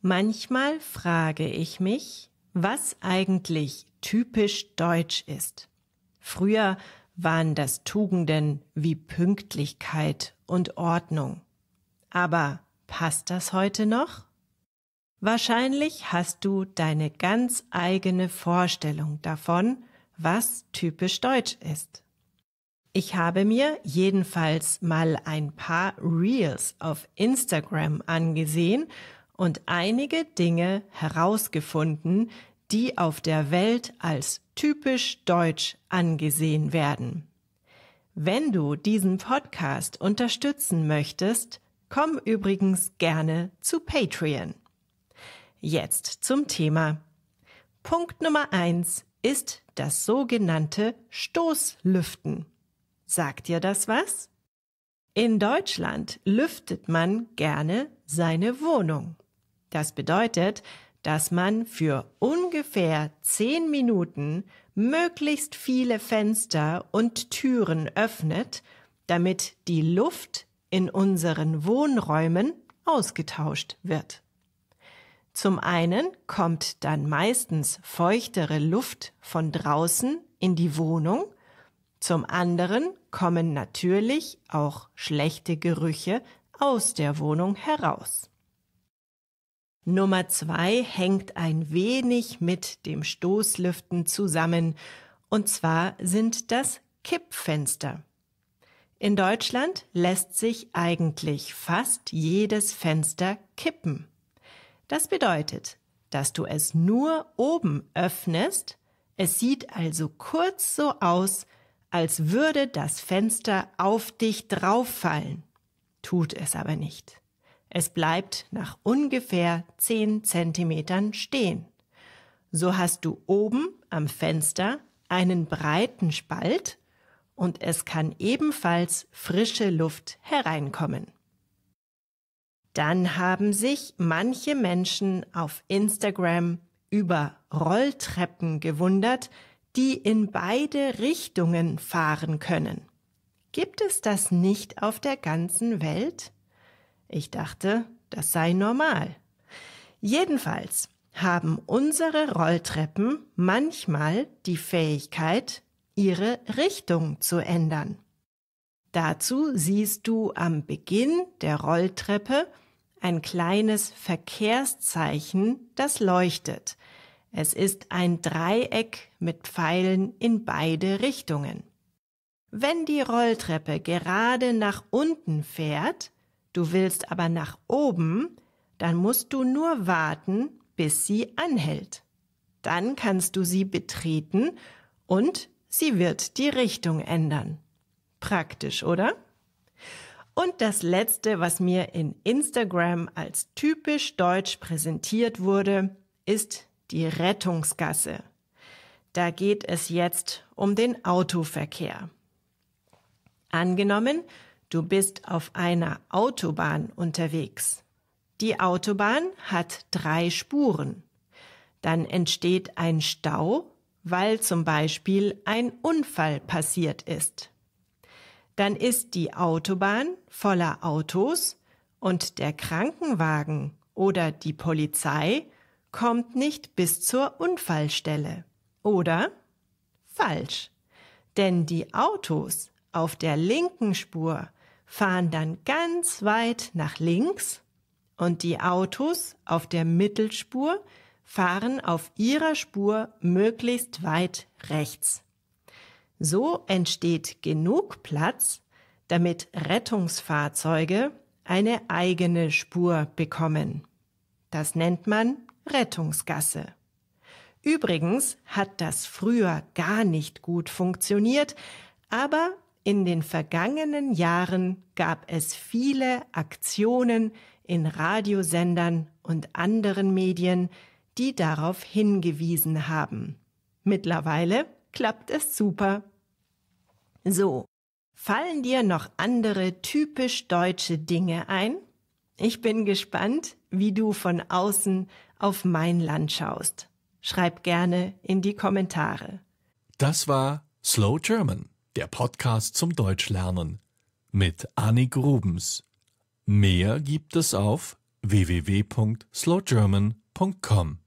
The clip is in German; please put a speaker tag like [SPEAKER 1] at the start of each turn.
[SPEAKER 1] Manchmal frage ich mich, was eigentlich typisch deutsch ist. Früher waren das Tugenden wie Pünktlichkeit und Ordnung. Aber passt das heute noch? Wahrscheinlich hast du deine ganz eigene Vorstellung davon, was typisch deutsch ist. Ich habe mir jedenfalls mal ein paar Reels auf Instagram angesehen und einige Dinge herausgefunden, die auf der Welt als typisch deutsch angesehen werden. Wenn du diesen Podcast unterstützen möchtest, komm übrigens gerne zu Patreon. Jetzt zum Thema. Punkt Nummer 1 ist das sogenannte Stoßlüften. Sagt dir das was? In Deutschland lüftet man gerne seine Wohnung. Das bedeutet, dass man für ungefähr 10 Minuten möglichst viele Fenster und Türen öffnet, damit die Luft in unseren Wohnräumen ausgetauscht wird. Zum einen kommt dann meistens feuchtere Luft von draußen in die Wohnung, zum anderen kommen natürlich auch schlechte Gerüche aus der Wohnung heraus. Nummer 2 hängt ein wenig mit dem Stoßlüften zusammen, und zwar sind das Kippfenster. In Deutschland lässt sich eigentlich fast jedes Fenster kippen. Das bedeutet, dass du es nur oben öffnest, es sieht also kurz so aus, als würde das Fenster auf dich drauffallen. Tut es aber nicht. Es bleibt nach ungefähr 10 Zentimetern stehen. So hast du oben am Fenster einen breiten Spalt und es kann ebenfalls frische Luft hereinkommen. Dann haben sich manche Menschen auf Instagram über Rolltreppen gewundert, die in beide Richtungen fahren können. Gibt es das nicht auf der ganzen Welt? Ich dachte, das sei normal. Jedenfalls haben unsere Rolltreppen manchmal die Fähigkeit, ihre Richtung zu ändern. Dazu siehst du am Beginn der Rolltreppe ein kleines Verkehrszeichen, das leuchtet. Es ist ein Dreieck mit Pfeilen in beide Richtungen. Wenn die Rolltreppe gerade nach unten fährt, du willst aber nach oben, dann musst du nur warten, bis sie anhält. Dann kannst du sie betreten und sie wird die Richtung ändern. Praktisch, oder? Und das Letzte, was mir in Instagram als typisch deutsch präsentiert wurde, ist die Rettungsgasse. Da geht es jetzt um den Autoverkehr. Angenommen, du bist auf einer Autobahn unterwegs. Die Autobahn hat 3 Spuren. Dann entsteht ein Stau, weil zum Beispiel ein Unfall passiert ist. Dann ist die Autobahn voller Autos und der Krankenwagen oder die Polizei kommt nicht bis zur Unfallstelle. Oder? Falsch. Denn die Autos auf der linken Spur fahren dann ganz weit nach links und die Autos auf der Mittelspur fahren auf ihrer Spur möglichst weit rechts. So entsteht genug Platz, damit Rettungsfahrzeuge eine eigene Spur bekommen. Das nennt man Rettungsgasse. Übrigens hat das früher gar nicht gut funktioniert, aber in den vergangenen Jahren gab es viele Aktionen in Radiosendern und anderen Medien, die darauf hingewiesen haben. Mittlerweile klappt es super. So, fallen dir noch andere typisch deutsche Dinge ein? Ich bin gespannt, wie du von außen auf mein Land schaust. Schreib gerne in die Kommentare.
[SPEAKER 2] Das war Slow German, der Podcast zum Deutschlernen mit Annik Rubens. Mehr gibt es auf www.slowgerman.com.